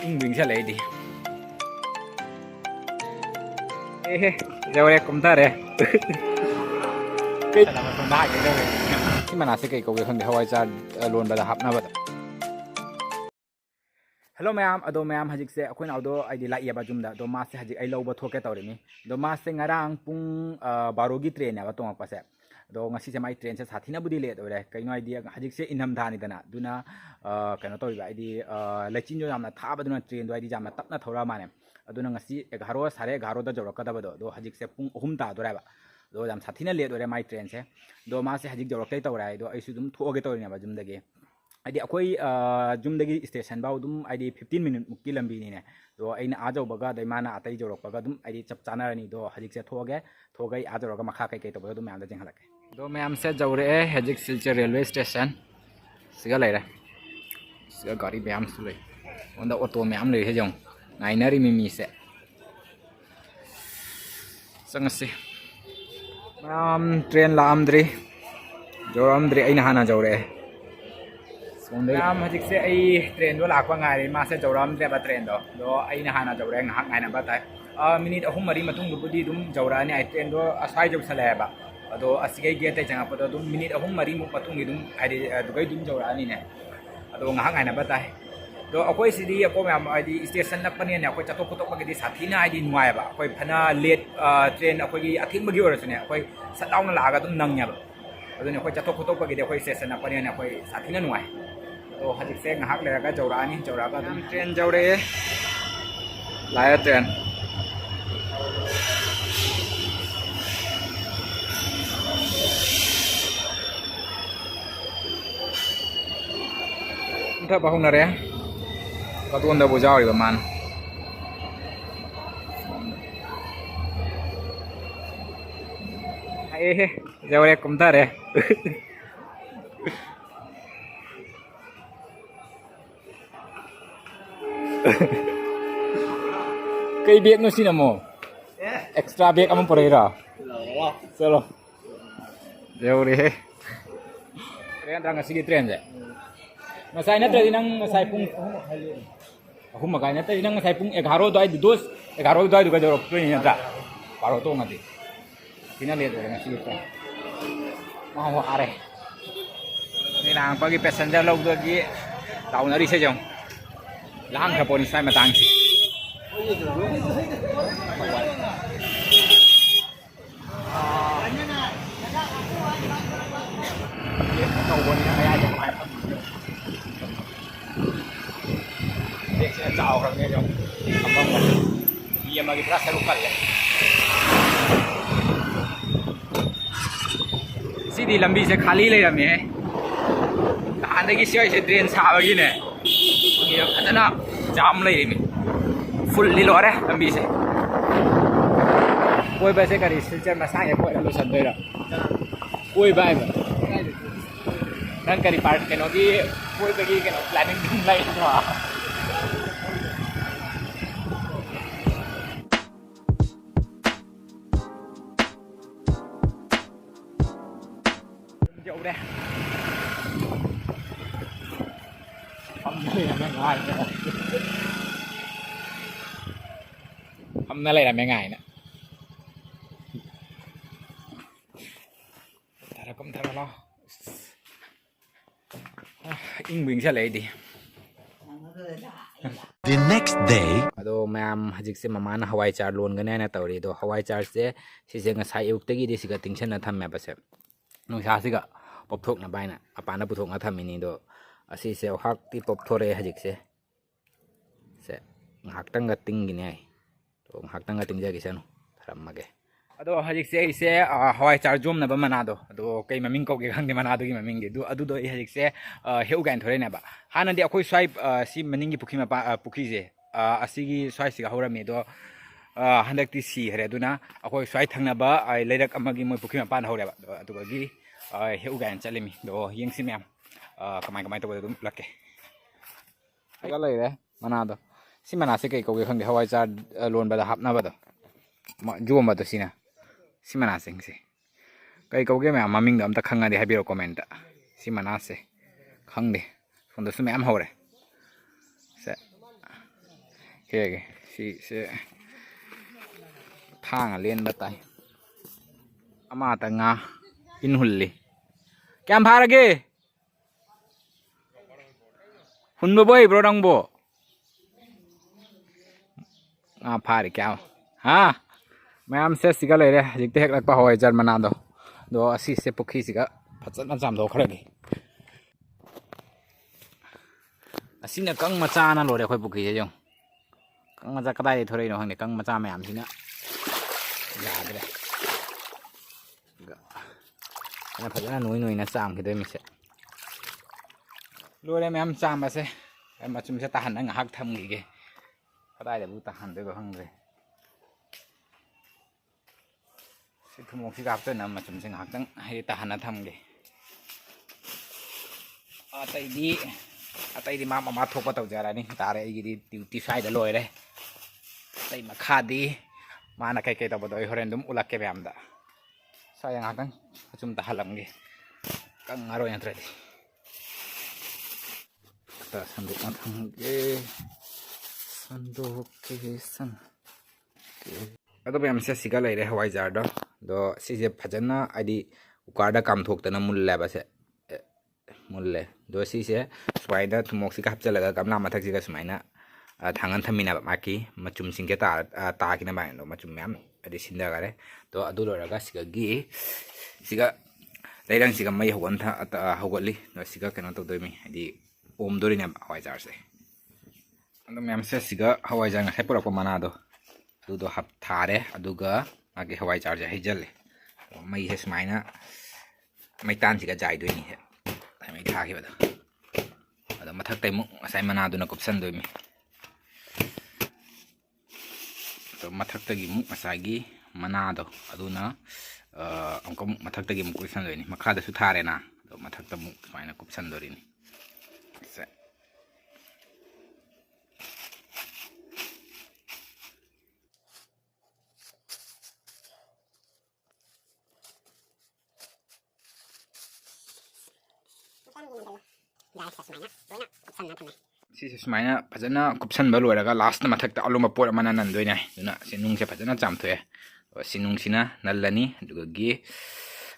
Ingwing sa lady. Jauh ya kumtar ya. Salamat pun bahagia dah. Si mana sih kayak kau yang di Hawaii jar loan pada hap na pada. Hello ma'am, ado ma'am hajik se aku nak ado ID lagi apa jumda. Do mas se hajik I lau betul ke tahu ni. Do mas se ngarang pung barogi train ya betul apa se. Do ngasi se mai train se sathi na budi le do deh. Kau idea hajik se inam dah ni dana. Duna kena tahu juga ID lecin jo jam na thah pada duna train do ID jam na tak na thora mana. Ado ngasi 11 साढ़े 11 दा जरूरत का बदो दो हजिक से पुंग हुम ता दो रेबा दो जम साथी ने ले दो रे माई ट्रेन से दो मा से हजिक जरूरत तै तौराय दो ऐसु दुम थोगे तौरिने बा जुम दगे आइदि अखोई जुम दगी स्टेशन बाउ दुम आइदि 15 मिनट मुक्की लंबी ने दो आइना आजौ बगा दै माना अतै जरूरत बगा दुम आइदि चप चानारनी दो हजिक से थोगै आजौ गा मखा कै कै तबो दुम याम दा जेंग हलके दो मैम से जौरे हजिक सिलचर रेलवे स्टेशन सिगा लेरे सिगा गाड़ी मैम सुलै ओंदा ऑटो मैम ले हे जंग नाइनरी मिमी से संगसे ट्रेन लामद्री जोरामद्री आई नहाना जौरे सोंदे नाम हजिक से आई ट्रेन दो लाखवा गारी मा से जोरामद्री बा ट्रेन दो आई नहाना जौरे ngahak ngaina ba tai minute ahum mari matung budi dum jaurani ai train दो asai jau sale ba ado asigai gate tai janga pada dum minute ahum mari mu matung ni dum ai dugai dum jaurani ne ado ngahak ngaina ba tai do akoi sidi ako ma'am ID station नपने ने akoi chatok kotok bagidi sathina ID नुआय बा akoi phana late train akoi gi athing bagi orasune akoi satdown na laga dum nangnya ba adune akoi chatok kotok bagidi akoi station napane ne akoi sathina नुआय तो हजिक से ngahak leraga jaurani jauraga dum train jaure laya train entah bahung nare Katuan dah bujau itu man. Jauh ya kumtar ya. Kau biak nusi namo. Extra biak kamu perira. Selo. Jauh deh. Train terang segi train je. Masai na tadi nang masai pung aku makanya tadi nang masai pung 11 doi dos 11 doi juga jorok tu ni ada baru tu nanti sini lihat orang sini tu mau are ni nang pagi passenger log lagi tahu nari saja lang ke polis saya matang sih tahu polis saya aja jauh orangnya jauh abang kan dia lagi terasa lokal ya sini lambi se khali le rame tahan dagi sioi se train sa bagi ne ये खतना जाम ले रही full लीलो रे lambi se कोई वैसे करी सिलचर में सांगे कोई लो संदेरा कोई बाय नन करी पार्ट के नोगी कोई बगी के नो प्लानिंग लाइन तो jauh deh. Hôm nay là mấy ngày nữa. Ta đã cũng thằng lo. Ingwing sa lady. The next day, ado ma'am hajik se mama na hawai char loan gane na tawri do hawai char se si nga sai euk tegi de siga tingchen na tham me ba se nung sa siga popthok na baina apana puthok na thamini do asi se hak ti popthore hajik se ngak tang ga ting gini ai to ngak tang ga ting ja gi sanu tharam mage ado hajik se hawai char jom na ba mana do kai maming ko ge khang de mana do gi maming ge do adu do hajik se heu gan thore na ba hana di akoi swipe si maning gi pukhi ma pukhi je asigi swai siga horami do handak ti si hare duna akoi swai thangna ba ai leirak amagi moi pukhi ma pan hore ba adu gi heu gan chalimi do yeng si mem kamai to dum lakke ga lai re mana do si mana se kai ko ge khang de hawai char loan ba da hap na ba do juom ba do sina si mana sing se kai ko ge ma maming do am ta khanga de habiro comment ta si mana se khang de sonda su mem hore se Kệ chị sẽ thang lên bắt tay ama ta nga in hulli cam phá ra kì hun bơ bơi bro đong bộ nga phá đi kẹo ha ma'am से सिगा ले रे जिकते हेक लगपा होय जर मना दो असी से पुखी सिगा फचन जाम दो खरे असिना कंग मचा ना लोरे खोय पुखी जे जों कंग मचा कदाय थोरै नो हंगे कंग मचा मैम सिना यादरे ना फजना नुई ना चाम खिदे मिसे लोरे मैम चाम बसे मचुम से ताहन ना हक थम गिगे कदाय दे बु ताहन दे बो हंगरे थुमोक से गाप ना मचुम से ngakdang hai tahana thamge atai di ma thopa tau jara ni tare ai di duty side da loi re tai ma khadi mana kai kai ta bodoi horen dum ulak ke bam da saya ngakdang machum ta halam ge kang ngaro yang tradi ta sanduk ma thamge sanduk ke san अदो ma'am से सिगा लेरे हवाई jar दो सिजे फजना आदि उकारदा काम थोकतना मुल्ले बसे मुल्ले दो सिसे स्वाइदा थुमोक सिगा हपचलगा गमला मथक सिगा सुमाइना थांगन थमिना माकी मचुम सिंगे ता किना बाय नो मचुम मैम आदि सिंदा गरे तो अदु लोरगा सिगा गी सिगा लेरंग सिगा मई हवन था हवगली दो सिगा केनो तो दोमी आदि ओम दोरिना हवाई जार से अदो मैम से सिगा हवाई जार ngai पुरक मना दो दो हप थारे अदुगा आगे हवाई चार्ज हेजल मई है सुमाइना मैतान सिगा जाइदोइनी है मई थाखिबदा अदा मथक तैमु असै मनादुना कुपसन दोइमी तो मथक तगी मु असागी मनादो अदुना अंको मथक तगी मु कुपसन दोइनी मखादा सु थारे ना तो मथक तमु सुमाइना कुपसन दोरिनी सिसे सुमाइना फजना कुपसन बलोरगा लास्ट मथकता आलू मपोर मना नंदोइना दुना सिनुंग से फजना चामथोए सिनुंग सिना नल्लनी दुगगी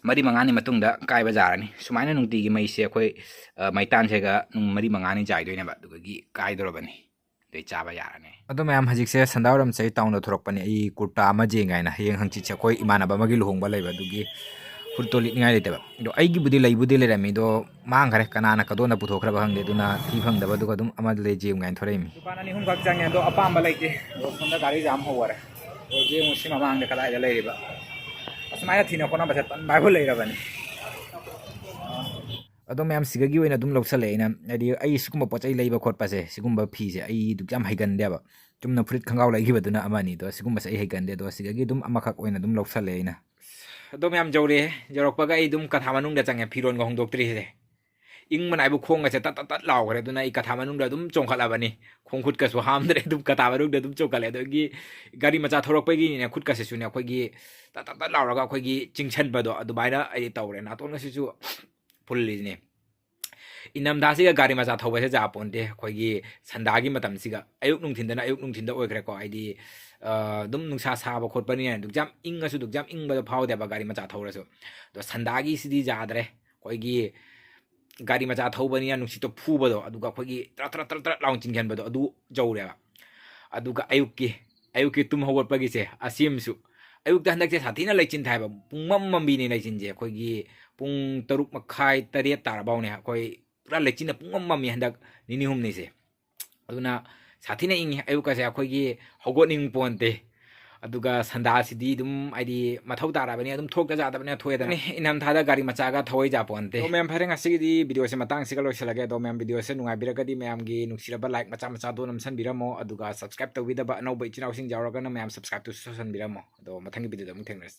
मरी मंगानी मतुंगदा काय बाजारनी सुमाइना नुंगती गी मई से कोई मैतान सेगा नुंग मरी मंगानी जाइदोइना बा दुगगी काय दोरबनी दे चाबा यारने अदो मैम हजिक से संदावरम से टाउन थोरकपनी आई कुर्ता अमा जेंगाइना हेंग हंगची से कोई इमानबा मगी लुहोंगबा लेबा दुगी फुटोली निगाई लेते दो आईगी बुदी लेरमी दो मांगरे कनाना कदोना पुथोखरबा हंगदे दुना थी फंगदबा दुगा दुम अमा ले जेम गाइन थोरेमी दुकान अनि हुम खक चांगे दो अपाम लेते दो सोंदा गाड़ी जाम होवरे दो जे मुसी मांगदे कदाय लेरिबा असमाया थीना कोना बसे तन बाइबो लेरबनी अदो मैम सिगगी ओइना दुम लौसलेना आदि आई सुकुम पोचै लेबा खोटपासे सिगुम फीसे आई दुजाम हैगनदेबा तुमना फुरित खंगाव लाइगिबदुना अमानी दो सिगुम से हैगनदे दो सिगगी दुम अमाखक ओइना दुम लौसलेना दो मैम जौरे जौरपगा आई दुम कथा मनुंग दा चांगे फिरोन ग होंदोक्त्रि से इंग मनाइबु खोंग से तत तत लावरे दुना ई कथा मनुंग दा दुम चोंखलाबनी खोंग खुद कसु हामदरे दुम कथा मनुंग दा दुम चोंखले दोगी गाड़ी मचा थोरकपगी ने खुद कसे सुने अखोगी तत तत लावरगा अखोगी चिंगछन बदो अदुबाइना आई तौरे नातोन गसिसु फुल्लिने इनमदासिगा गाड़ी मचा थौबसे जापोंदे अखोगी संदागी मतमसिगा अयुक नुंथिंदा ओइखरेको आइदी दुम नुंसा साब खोटपनी दुजाम इंगसु दुजाम इंगबदो फावदेबा गाड़ी मचा थौरसु तो संदागी सिदी जादरे अखोगी गाड़ी मचा थौबनी नुंसितो फुबदो अदुगा अखोगी त्र त्र त्र लाउन चिंगनबदो अदु जौरेबा अदुगा अयुकी तुम हौगटपगिसे असिमसु अयुक्ता हंदकसे साथीना लेचिन थाइबा पुंगमम मम्बीने लेचिनजे अखोगी पुंग 6 मखाय 7 तारबावने अखोई पूरा लेचिन पुंगमम मम्मी हंदक निनी हुमनिसे अदुना साथीना इंग अयुकासे अखोगी हौगटनिंग पोंते अदुगा संदासिदी दुम आइदी मथौ ताराबनी दुम थोकता जादबने थोयदने इनम थादा गाड़ी मचागा थोय जापोंते तो मैम फरे ngasiगी वीडियो से मतंग सिगा लोइसलगे तो मैम वीडियो से नुंगाइ बिरगदी मैम गी नुक्सिरबा लाइक मचा मचा दो नमसन बिरमो अदुगा सब्सक्राइब तौबिदबा अनौबा इचिनाउसिंग जावरगना मैम सब्सक्राइब तो ससन बिरमो तो मथंगी वीडियो दम थेंगनस